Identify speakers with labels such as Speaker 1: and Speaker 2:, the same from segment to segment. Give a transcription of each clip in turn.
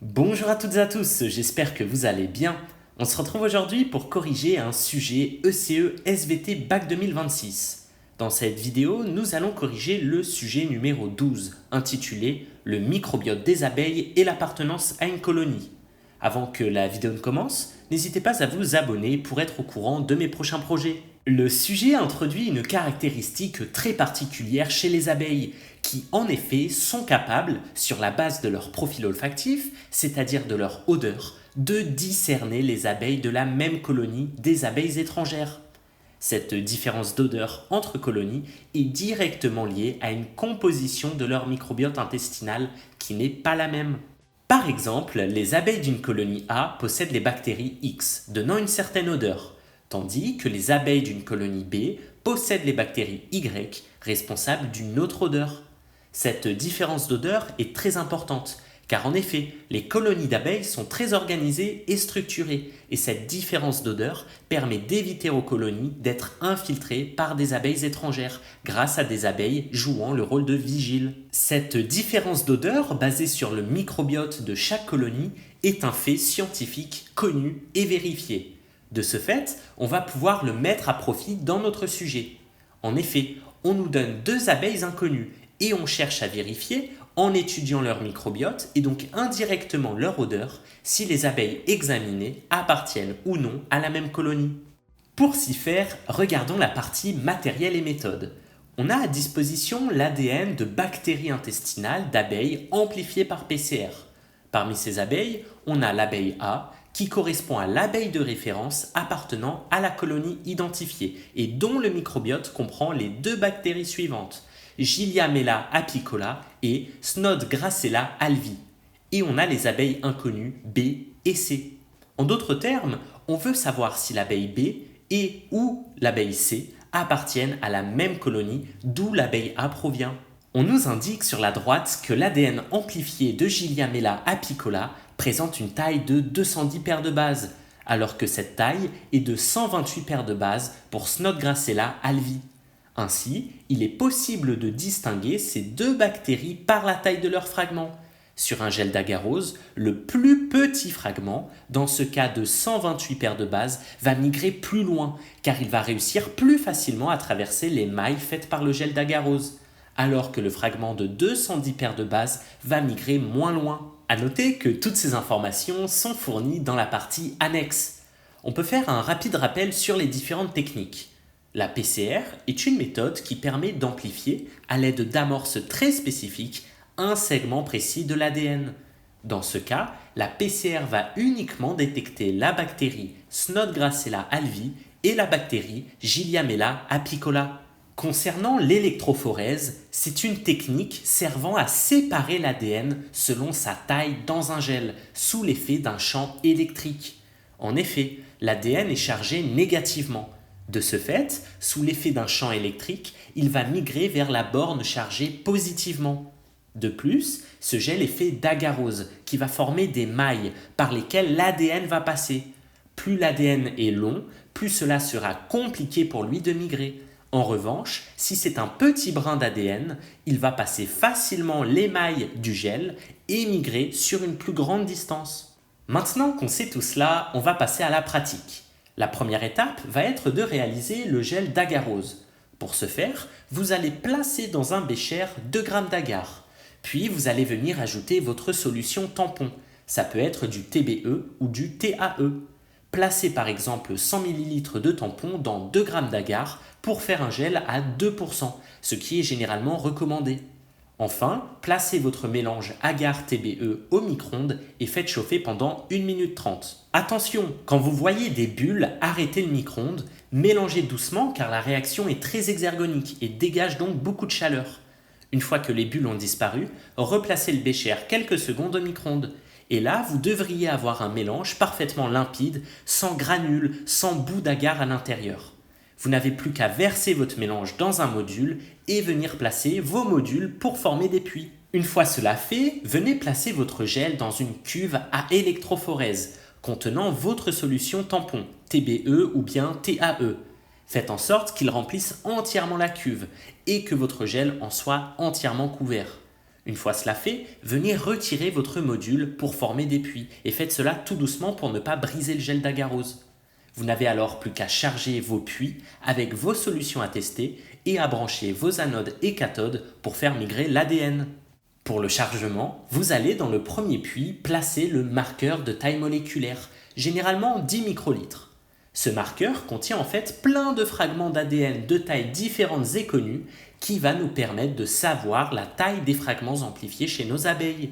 Speaker 1: Bonjour à toutes et à tous, j'espère que vous allez bien. On se retrouve aujourd'hui pour corriger un sujet ECE SVT Bac 2026. Dans cette vidéo, nous allons corriger le sujet numéro 12, intitulé Le microbiote des abeilles et l'appartenance à une colonie. Avant que la vidéo ne commence, n'hésitez pas à vous abonner pour être au courant de mes prochains projets. Le sujet introduit une caractéristique très particulière chez les abeilles, qui en effet sont capables, sur la base de leur profil olfactif, c'est-à-dire de leur odeur, de discerner les abeilles de la même colonie des abeilles étrangères. Cette différence d'odeur entre colonies est directement liée à une composition de leur microbiote intestinal qui n'est pas la même. Par exemple, les abeilles d'une colonie A possèdent les bactéries X, donnant une certaine odeur, tandis que les abeilles d'une colonie B possèdent les bactéries Y, responsables d'une autre odeur. Cette différence d'odeur est très importante, car en effet, les colonies d'abeilles sont très organisées et structurées, et cette différence d'odeur permet d'éviter aux colonies d'être infiltrées par des abeilles étrangères, grâce à des abeilles jouant le rôle de vigiles. Cette différence d'odeur, basée sur le microbiote de chaque colonie, est un fait scientifique connu et vérifié. De ce fait, on va pouvoir le mettre à profit dans notre sujet. En effet, on nous donne deux abeilles inconnues, et on cherche à vérifier, en étudiant leur microbiote et donc indirectement leur odeur, si les abeilles examinées appartiennent ou non à la même colonie. Pour s'y faire, regardons la partie matériel et méthode. On a à disposition l'ADN de bactéries intestinales d'abeilles amplifiées par PCR. Parmi ces abeilles, on a l'abeille A, qui correspond à l'abeille de référence appartenant à la colonie identifiée et dont le microbiote comprend les deux bactéries suivantes, Gilliamella apicola et Snodgrassella alvi. Et on a les abeilles inconnues B et C. En d'autres termes, on veut savoir si l'abeille B et ou l'abeille C appartiennent à la même colonie d'où l'abeille A provient. On nous indique sur la droite que l'ADN amplifié de Gilliamella apicola présente une taille de 210 paires de bases, alors que cette taille est de 128 paires de bases pour Snodgrassella alvi. Ainsi, il est possible de distinguer ces deux bactéries par la taille de leurs fragments. Sur un gel d'agarose, le plus petit fragment, dans ce cas de 128 paires de bases, va migrer plus loin, car il va réussir plus facilement à traverser les mailles faites par le gel d'agarose, alors que le fragment de 210 paires de bases va migrer moins loin. A noter que toutes ces informations sont fournies dans la partie annexe. On peut faire un rapide rappel sur les différentes techniques. La PCR est une méthode qui permet d'amplifier, à l'aide d'amorces très spécifiques, un segment précis de l'ADN. Dans ce cas, la PCR va uniquement détecter la bactérie Snodgrassella alvi et la bactérie Gilliamella apicola. Concernant l'électrophorèse, c'est une technique servant à séparer l'ADN selon sa taille dans un gel, sous l'effet d'un champ électrique. En effet, l'ADN est chargé négativement. De ce fait, sous l'effet d'un champ électrique, il va migrer vers la borne chargée positivement. De plus, ce gel est fait d'agarose qui va former des mailles par lesquelles l'ADN va passer. Plus l'ADN est long, plus cela sera compliqué pour lui de migrer. En revanche, si c'est un petit brin d'ADN, il va passer facilement les mailles du gel et migrer sur une plus grande distance. Maintenant qu'on sait tout cela, on va passer à la pratique. La première étape va être de réaliser le gel d'agarose. Pour ce faire, vous allez placer dans un bécher 2 g d'agar. Puis vous allez venir ajouter votre solution tampon. Ça peut être du TBE ou du TAE. Placez par exemple 100 ml de tampon dans 2 g d'agar pour faire un gel à 2%, ce qui est généralement recommandé. Enfin, placez votre mélange agar-TBE au micro-ondes et faites chauffer pendant 1 minute 30. Attention, quand vous voyez des bulles, arrêtez le micro-ondes, mélangez doucement car la réaction est très exergonique et dégage donc beaucoup de chaleur. Une fois que les bulles ont disparu, replacez le bécher quelques secondes au micro-ondes. Et là, vous devriez avoir un mélange parfaitement limpide, sans granules, sans bout d'agar à l'intérieur. Vous n'avez plus qu'à verser votre mélange dans un module et venir placer vos modules pour former des puits. Une fois cela fait, venez placer votre gel dans une cuve à électrophorèse contenant votre solution tampon, TBE ou bien TAE. Faites en sorte qu'il remplisse entièrement la cuve et que votre gel en soit entièrement couvert. Une fois cela fait, venez retirer votre module pour former des puits et faites cela tout doucement pour ne pas briser le gel d'agarose. Vous n'avez alors plus qu'à charger vos puits avec vos solutions à tester et à brancher vos anodes et cathodes pour faire migrer l'ADN. Pour le chargement, vous allez dans le premier puits placer le marqueur de taille moléculaire, généralement 10 microlitres. Ce marqueur contient en fait plein de fragments d'ADN de tailles différentes et connues qui va nous permettre de savoir la taille des fragments amplifiés chez nos abeilles.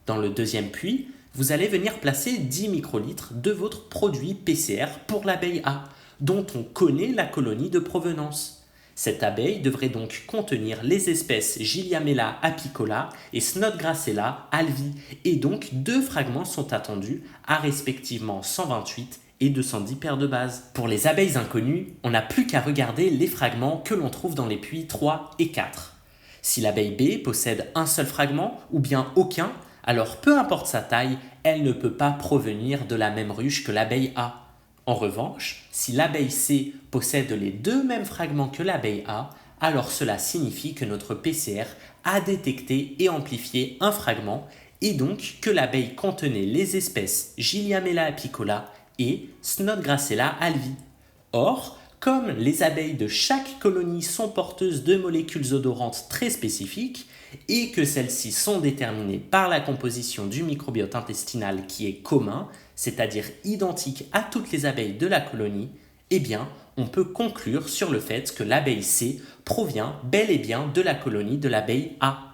Speaker 1: Dans le deuxième puits, vous allez venir placer 10 microlitres de votre produit PCR pour l'abeille A, dont on connaît la colonie de provenance. Cette abeille devrait donc contenir les espèces Gilliamella apicola et Snodgrassella alvi, et donc deux fragments sont attendus à respectivement 128 et 210 paires de bases. Pour les abeilles inconnues, on n'a plus qu'à regarder les fragments que l'on trouve dans les puits 3 et 4. Si l'abeille B possède un seul fragment ou bien aucun, alors peu importe sa taille, elle ne peut pas provenir de la même ruche que l'abeille A. En revanche, si l'abeille C possède les deux mêmes fragments que l'abeille A, alors cela signifie que notre PCR a détecté et amplifié un fragment et donc que l'abeille contenait les espèces Gilliamella apicola et Snodgrassella alvi. Or, comme les abeilles de chaque colonie sont porteuses de molécules odorantes très spécifiques et que celles-ci sont déterminées par la composition du microbiote intestinal qui est commun, c'est-à-dire identique à toutes les abeilles de la colonie, eh bien, on peut conclure sur le fait que l'abeille C provient bel et bien de la colonie de l'abeille A.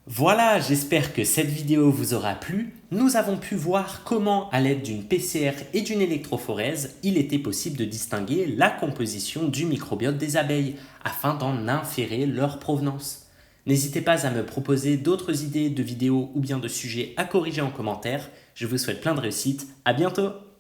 Speaker 1: Voilà, j'espère que cette vidéo vous aura plu. Nous avons pu voir comment, à l'aide d'une PCR et d'une électrophorèse, il était possible de distinguer la composition du microbiote des abeilles afin d'en inférer leur provenance. N'hésitez pas à me proposer d'autres idées de vidéos ou bien de sujets à corriger en commentaire. Je vous souhaite plein de réussite. À bientôt!